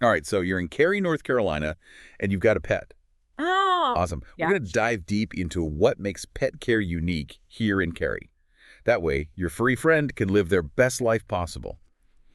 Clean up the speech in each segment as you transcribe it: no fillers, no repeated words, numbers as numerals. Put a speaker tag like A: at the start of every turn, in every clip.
A: All right, so you're in Cary, North Carolina, and you've got a pet.
B: Oh,
A: Awesome. We're
B: yeah.
A: going to dive deep into what makes pet care unique here in Cary. That way, your furry friend can live their best life possible.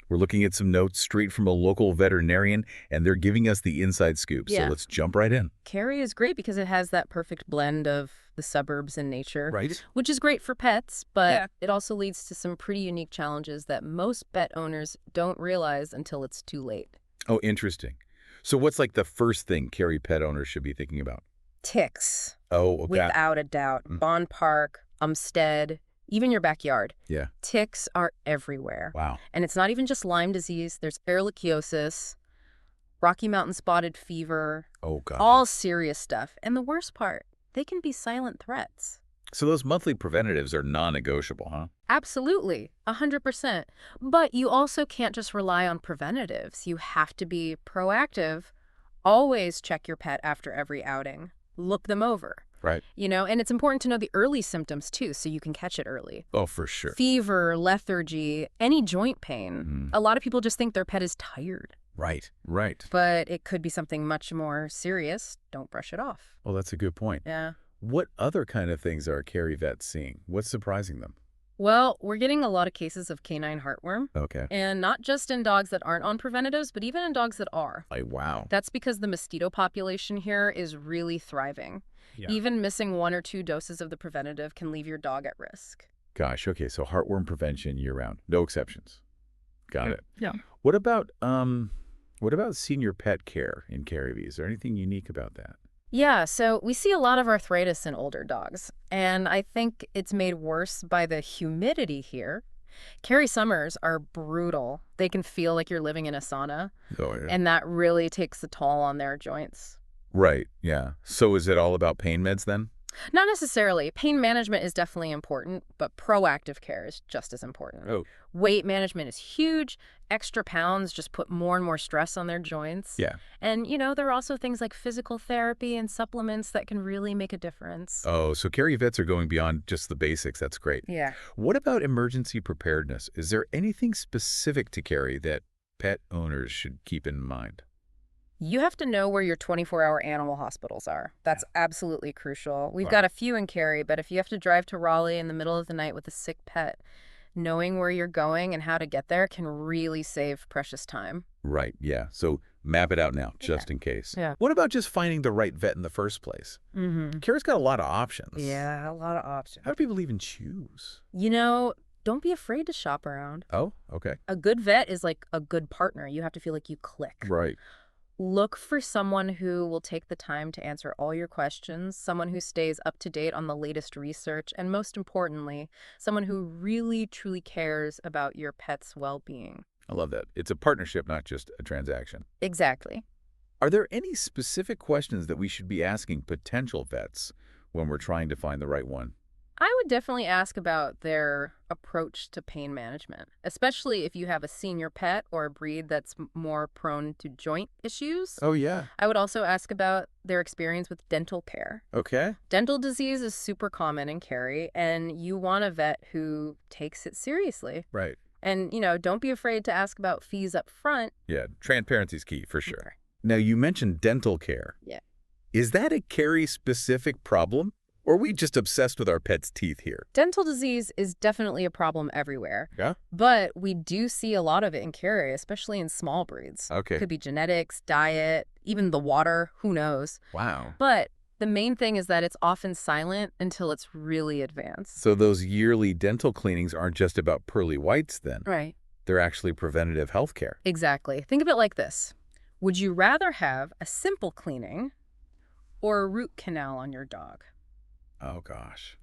A: We're looking at some notes straight from a local veterinarian, and they're giving us the inside scoop. So
B: Yeah.
A: let's jump right in.
B: Cary is great because it has that perfect blend of the suburbs and nature,
A: Right?
B: which is great for pets, but
A: Yeah.
B: it also leads to some pretty unique challenges that most pet owners don't realize until it's too late.
A: Oh, interesting. So what's like the first thing Cary pet owners should be thinking about?
B: Ticks,
A: Oh, okay.
B: without a doubt.
A: Mm,
B: Bond Park, Umstead, even your backyard.
A: yeah.
B: Ticks are everywhere.
A: Wow.
B: And it's not even just Lyme disease. There's ehrlichiosis, Rocky Mountain spotted fever,
A: Oh, God.
B: all serious stuff. And the worst part, they can be silent threats.
A: So those monthly preventatives are non-negotiable, huh?
B: Absolutely, 100%. But you also can't just rely on preventatives. You have to be proactive. Always check your pet after every outing. Look them over.
A: Right.
B: And it's important to know the early symptoms too, so you can catch it early.
A: Oh, for sure.
B: Fever, lethargy, any joint pain.
A: Mm,
B: A lot of people just think their pet is tired,
A: right. Right.
B: but it could be something much more serious. Don't brush it off.
A: Well, that's a good point.
B: Yeah.
A: What other kind of things are Cary vets seeing? What's surprising them?
B: Well, we're getting a lot of cases of canine heartworm,
A: Okay.
B: and not just in dogs that aren't on preventatives, but even in dogs that are.
A: Wow.
B: That's because the mosquito population here is really thriving.
A: Yeah.
B: Even missing 1 or 2 doses of the preventative can leave your dog at risk.
A: Gosh, okay, so heartworm prevention year-round. No exceptions. Got it.
B: Yeah.
A: What about senior pet care in Cary? Is there anything unique about that?
B: Yeah, so we see a lot of arthritis in older dogs, and I think it's made worse by the humidity here. Cary summers are brutal. They can feel like you're living in a sauna,
A: Oh, yeah.
B: and that really takes a toll on their joints.
A: Right, yeah. So is it all about pain meds then?
B: Not necessarily. Pain management is definitely important, but proactive care is just as important.
A: Oh,
B: Weight management is huge. Extra pounds just put more and more stress on their joints.
A: yeah.
B: And, there are also things like physical therapy and supplements that can really make a difference.
A: Oh, so Cary vets are going beyond just the basics. That's great.
B: Yeah.
A: What about emergency preparedness? Is there anything specific to Cary that pet owners should keep in mind?
B: You have to know where your 24-hour animal hospitals are. That's absolutely crucial. We've
A: Wow.
B: got a few in Cary, but if you have to drive to Raleigh in the middle of the night with a sick pet, knowing where you're going and how to get there can really save precious time.
A: Right, yeah. So map it out now, just in case.
B: Yeah.
A: What about just finding the right vet in the first place?
B: Mm-hmm.
A: Cary's got a lot of options.
B: Yeah, a lot of options.
A: How do people even choose?
B: Don't be afraid to shop around.
A: Oh, okay.
B: A good vet is like a good partner. You have to feel like you click.
A: Right.
B: Look for someone who will take the time to answer all your questions, someone who stays up to date on the latest research, and most importantly, someone who really, truly cares about your pet's well-being.
A: I love that. It's a partnership, not just a transaction.
B: Exactly.
A: Are there any specific questions that we should be asking potential vets when we're trying to find the right one?
B: I would definitely ask about their approach to pain management, especially if you have a senior pet or a breed that's more prone to joint issues.
A: Oh, yeah.
B: I would also ask about their experience with dental care.
A: Okay.
B: Dental disease is super common in Cary, and you want a vet who takes it seriously.
A: Right.
B: And, don't be afraid to ask about fees up front.
A: Yeah, transparency is key, for sure.
B: Okay.
A: Now, you mentioned dental care.
B: Yeah.
A: Is that a Cary-specific problem? Or are we just obsessed with our pets' teeth here?
B: Dental disease is definitely a problem everywhere.
A: Yeah?
B: But we do see a lot of it in Cary, especially in small breeds.
A: Okay.
B: Could be genetics, diet, even the water, who knows.
A: Wow.
B: But the main thing is that it's often silent until it's really advanced.
A: So those yearly dental cleanings aren't just about pearly whites then.
B: Right.
A: They're actually preventative health care.
B: Exactly. Think of it like this. Would you rather have a simple cleaning or a root canal on your dog?
A: Oh, gosh.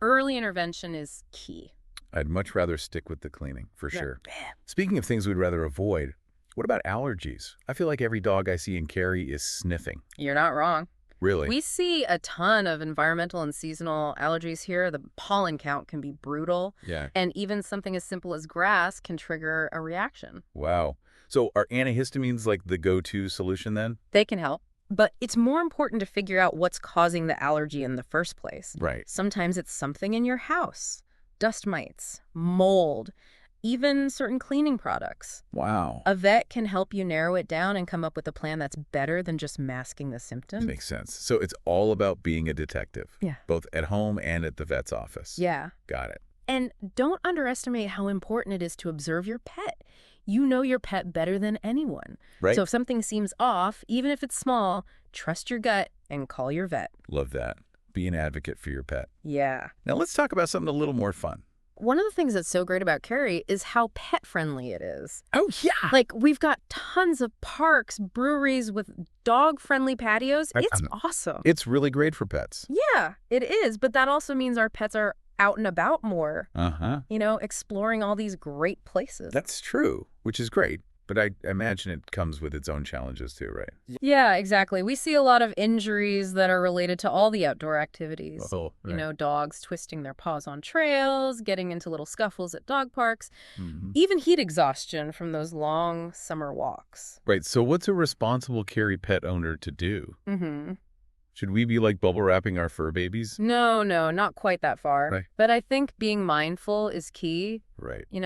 B: Early intervention is key.
A: I'd much rather stick with the cleaning, for
B: Yeah.
A: sure. Speaking of things we'd rather avoid, what about allergies? I feel like every dog I see in Cary is sniffing.
B: You're not wrong.
A: Really?
B: We see a ton of environmental and seasonal allergies here. The pollen count can be brutal,
A: Yeah.
B: and even something as simple as grass can trigger a reaction.
A: Wow. So are antihistamines like the go-to solution then?
B: They can help, but it's more important to figure out what's causing the allergy in the first place.
A: Right.
B: Sometimes it's something in your house, dust mites, mold, even certain cleaning products.
A: Wow.
B: A vet can help you narrow it down and come up with a plan that's better than just masking the symptoms.
A: Makes sense. So it's all about being a detective,
B: Yeah.
A: both at home and at the vet's office.
B: Yeah.
A: Got it.
B: And don't underestimate how important it is to observe your pet. You know your pet better than anyone.
A: Right?
B: So if something seems off, even if it's small, trust your gut and call your vet.
A: Love that. Be an advocate for your pet.
B: Yeah.
A: Now let's talk about something a little more fun.
B: One of the things that's so great about Cary is how pet-friendly it is.
A: Oh, yeah.
B: Like, we've got tons of parks, breweries with dog-friendly patios. It's awesome.
A: It's really great for pets.
B: Yeah, it is. But that also means our pets are out and about more, you know, exploring all these great places.
A: That's true, which is great. But I imagine it comes with its own challenges too, right?
B: Yeah, exactly. We see a lot of injuries that are related to all the outdoor activities.
A: Oh, right.
B: You know, dogs twisting their paws on trails, getting into little scuffles at dog parks,
A: Mm-hmm.
B: even heat exhaustion from those long summer walks.
A: Right. So what's a responsible Cary pet owner to do?
B: Mm-hmm.
A: Should we be like bubble wrapping our fur babies?
B: No, not quite that far.
A: Right.
B: But I think being mindful is key.
A: Right.
B: You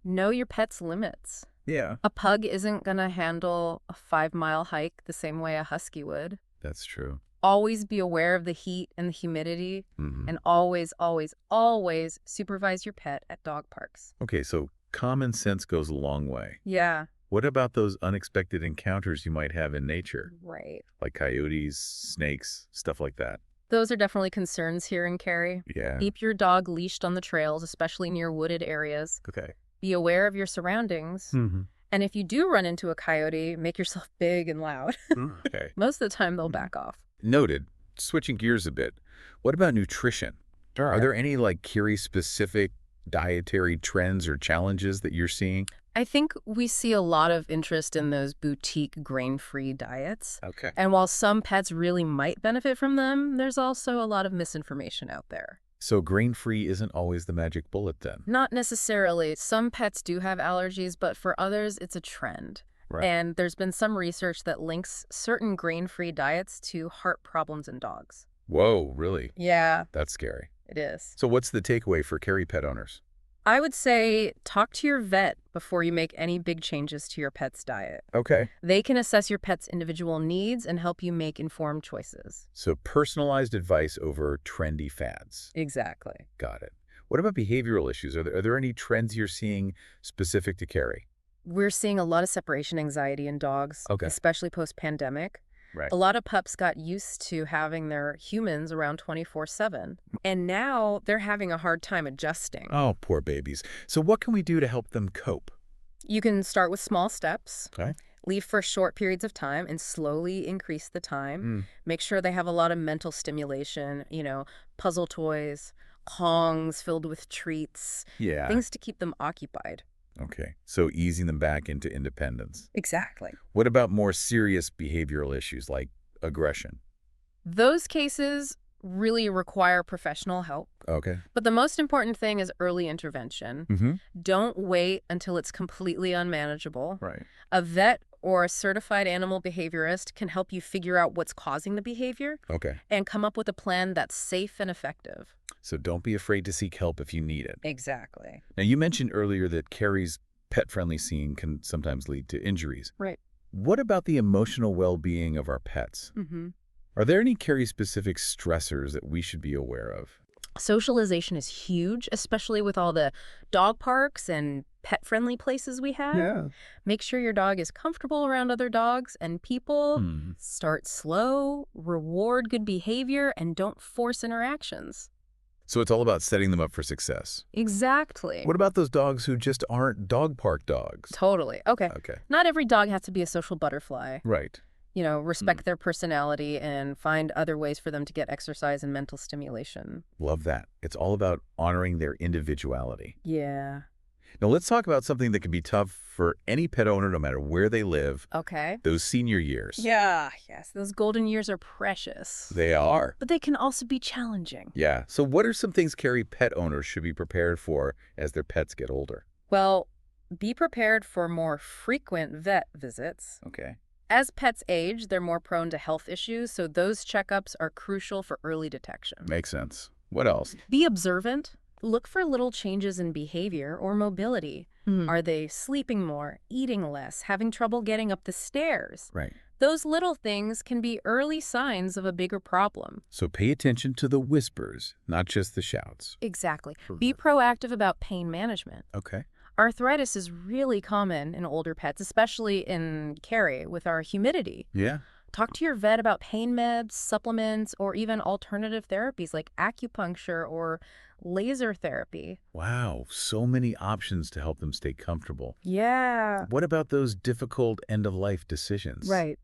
B: know your pet's limits.
A: Yeah.
B: A pug isn't going to handle a 5-mile hike the same way a husky would.
A: That's true.
B: Always be aware of the heat and the humidity, and always, always, always supervise your pet at dog parks.
A: Okay, so common sense goes a long way.
B: Yeah.
A: What about those unexpected encounters you might have in nature?
B: Right.
A: Like coyotes, snakes, stuff like that.
B: Those are definitely concerns here in Cary.
A: Yeah.
B: Keep your dog leashed on the trails, especially near wooded areas.
A: Okay.
B: Be aware of your surroundings. And if you do run into a coyote, make yourself big and loud.
A: Okay.
B: Most of the time, they'll back off.
A: Noted. Switching gears a bit. What about nutrition? Are there any like Cary-specific dietary trends or challenges that you're seeing?
B: I think we see a lot of interest in those boutique grain-free diets.
A: Okay.
B: And while some pets really might benefit from them, there's also a lot of misinformation out there.
A: So grain-free isn't always the magic bullet then?
B: Not necessarily. Some pets do have allergies, but for others, it's a trend.
A: Right.
B: And there's been some research that links certain grain-free diets to heart problems in dogs.
A: Whoa, really?
B: Yeah,
A: That's scary.
B: it is.
A: So what's the takeaway for Cary pet owners?
B: I would say talk to your vet before you make any big changes to your pet's diet.
A: Okay.
B: They can assess your pet's individual needs and help you make informed choices.
A: So personalized advice over trendy fads.
B: Exactly.
A: Got it. What about behavioral issues? Are there any trends you're seeing specific to Cary?
B: We're seeing a lot of separation anxiety in dogs,
A: Okay.
B: especially post-pandemic.
A: Right.
B: A lot of pups got used to having their humans around 24/7, and now they're having a hard time adjusting.
A: Oh, poor babies. So what can we do to help them cope?
B: You can start with small steps,
A: Okay.
B: leave for short periods of time, and slowly increase the time. Make sure they have a lot of mental stimulation, puzzle toys, Kongs filled with treats,
A: Yeah.
B: things to keep them occupied.
A: Okay. So easing them back into independence.
B: Exactly.
A: What about more serious behavioral issues like aggression?
B: Those cases really require professional help.
A: Okay.
B: But the most important thing is early intervention.
A: Mm-hmm.
B: Don't wait until it's completely unmanageable.
A: Right.
B: A vet or a certified animal behaviorist can help you figure out what's causing the behavior
A: Okay.
B: and come up with a plan that's safe and effective.
A: So don't be afraid to seek help if you need it.
B: Exactly.
A: Now, you mentioned earlier that Cary's pet-friendly scene can sometimes lead to injuries.
B: Right.
A: What about the emotional well-being of our pets?
B: Mm-hmm.
A: Are there any Cary-specific stressors that we should be aware of?
B: Socialization is huge, especially with all the dog parks and pet-friendly places we have. Make sure your dog is comfortable around other dogs and people. Start slow, reward good behavior, and don't force interactions.
A: So it's all about setting them up for success.
B: Exactly.
A: What about those dogs who just aren't dog park dogs?
B: Totally. Okay.
A: Okay.
B: Not every dog has to be a social butterfly.
A: Right.
B: Respect their personality and find other ways for them to get exercise and mental stimulation.
A: Love that. It's all about honoring their individuality.
B: Yeah.
A: Now let's talk about something that can be tough for any pet owner no matter where they live.
B: Okay.
A: Those senior years.
B: Yeah. Yes. Those golden years are precious.
A: They are.
B: But they can also be challenging.
A: Yeah. So what are some things Cary pet owners should be prepared for as their pets get older?
B: Well, be prepared for more frequent vet visits.
A: Okay.
B: As pets age, they're more prone to health issues, so those checkups are crucial for early detection.
A: Makes sense. What else?
B: Be observant. Look for little changes in behavior or mobility.
A: Hmm.
B: Are they sleeping more, eating less, having trouble getting up the stairs?
A: Right.
B: Those little things can be early signs of a bigger problem.
A: So pay attention to the whispers, not just the shouts.
B: Exactly. Be proactive about pain management.
A: Okay.
B: Arthritis is really common in older pets, especially in Cary with our humidity.
A: Yeah.
B: Talk to your vet about pain meds, supplements, or even alternative therapies like acupuncture or laser therapy.
A: Wow, so many options to help them stay comfortable.
B: Yeah.
A: What about those difficult end-of-life decisions?
B: Right.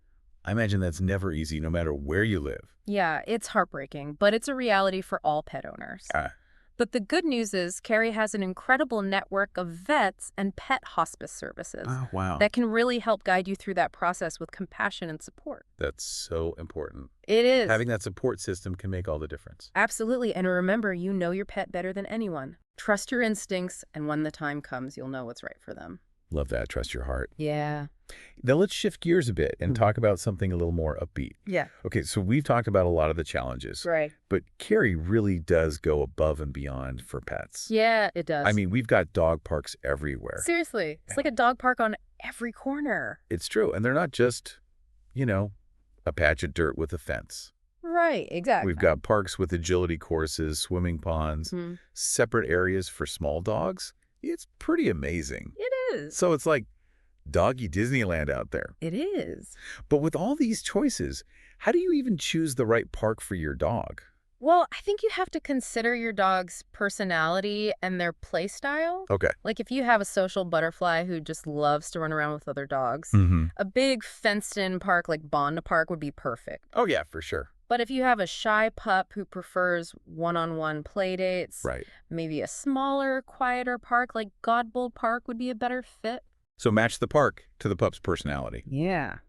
A: I imagine that's never easy, no matter where you live.
B: Yeah, it's heartbreaking, but it's a reality for all pet owners.
A: Ah,
B: But the good news is Cary has an incredible network of vets and pet hospice services
A: oh, wow.
B: that can really help guide you through that process with compassion and support.
A: That's so important.
B: It is.
A: Having that support system can make all the difference.
B: Absolutely. And remember, you know your pet better than anyone. Trust your instincts, and when the time comes, you'll know what's right for them.
A: Love that. Trust your heart.
B: Yeah.
A: Now let's shift gears a bit and talk about something a little more upbeat.
B: Yeah.
A: Okay, so we've talked about a lot of the challenges,
B: Right.
A: but Cary really does go above and beyond for pets.
B: Yeah, it does.
A: I mean, we've got dog parks everywhere.
B: seriously, it's like a dog park on every corner.
A: It's true. And they're not just, you know, a patch of dirt with a fence.
B: Right, exactly.
A: We've got parks with agility courses, swimming ponds,
B: Hmm.
A: separate areas for small dogs. It's pretty amazing.
B: It is.
A: So it's like doggy Disneyland out there.
B: It is.
A: But with all these choices, how do you even choose the right park for your dog?
B: Well, I think you have to consider your dog's personality and their play style.
A: Okay.
B: Like if you have a social butterfly who just loves to run around with other dogs,
A: Mm-hmm.
B: a big fenced-in park like Bond Park would be perfect.
A: Oh, yeah, for sure.
B: But if you have a shy pup who prefers one-on-one play dates,
A: Right.
B: maybe a smaller, quieter park like Godbold Park would be a better fit.
A: So match the park to the pup's personality.
B: Yeah.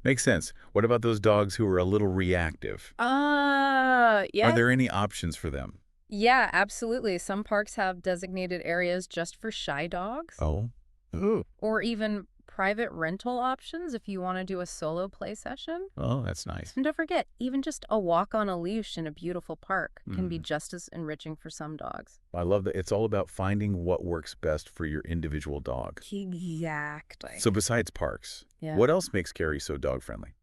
A: Makes sense. What about those dogs who are a little reactive?
B: Yeah.
A: Are there any options for them?
B: Yeah, absolutely. Some parks have designated areas just for shy dogs.
A: Oh. Ooh.
B: Or even private rental options if you want to do a solo play session.
A: Oh, that's nice.
B: And don't forget, even just a walk on a leash in a beautiful park can be
A: Mm.
B: just as enriching for some dogs.
A: I love that. It's all about finding what works best for your individual dog.
B: Exactly.
A: So besides parks,
B: Yeah.
A: what else makes Cary so dog-friendly?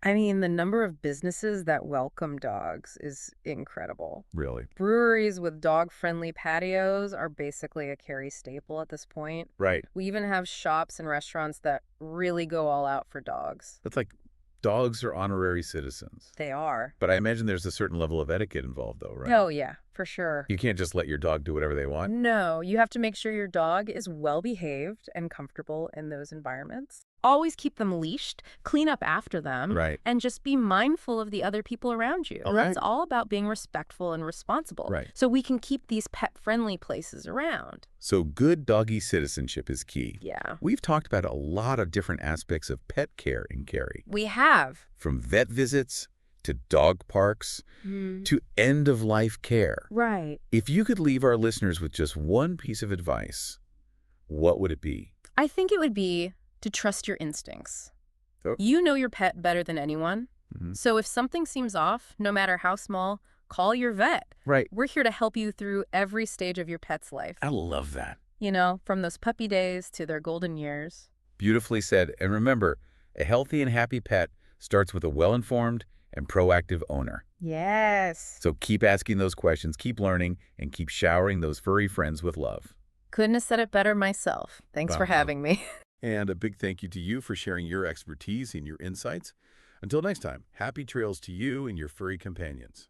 B: I mean, the number of businesses that welcome dogs is incredible.
A: Really?
B: Breweries with dog-friendly patios are basically a Cary staple at this point.
A: Right.
B: We even have shops and restaurants that really go all out for dogs.
A: That's like dogs are honorary citizens.
B: They are.
A: But I imagine there's a certain level of etiquette involved, though, right?
B: Oh, yeah, for sure.
A: You can't just let your dog do whatever they want.
B: No, you have to make sure your dog is well-behaved and comfortable in those environments. Always keep them leashed, clean up after them,
A: Right.
B: and just be mindful of the other people around you.
A: Okay.
B: That's all about being respectful and responsible.
A: Right.
B: So we can keep these pet-friendly places around.
A: So good doggy citizenship is key.
B: Yeah.
A: We've talked about a lot of different aspects of pet care in Cary,
B: We have.
A: from vet visits to dog parks to end-of-life care.
B: Right.
A: If you could leave our listeners with just one piece of advice, what would it be?
B: I think it would be to trust your instincts.
A: Oh.
B: You know your pet better than anyone.
A: Mhm.
B: So if something seems off, no matter how small, call your vet.
A: Right.
B: We're here to help you through every stage of your pet's life.
A: I love that.
B: You know, from those puppy days to their golden years.
A: Beautifully said. And remember, a healthy and happy pet starts with a well-informed and proactive owner.
B: Yes.
A: So keep asking those questions, keep learning, and keep showering those furry friends with love.
B: Couldn't have said it better myself. Thanks for
A: Wow.
B: having me.
A: And a big thank you to you for sharing your expertise and your insights. Until next time, happy trails to you and your furry companions.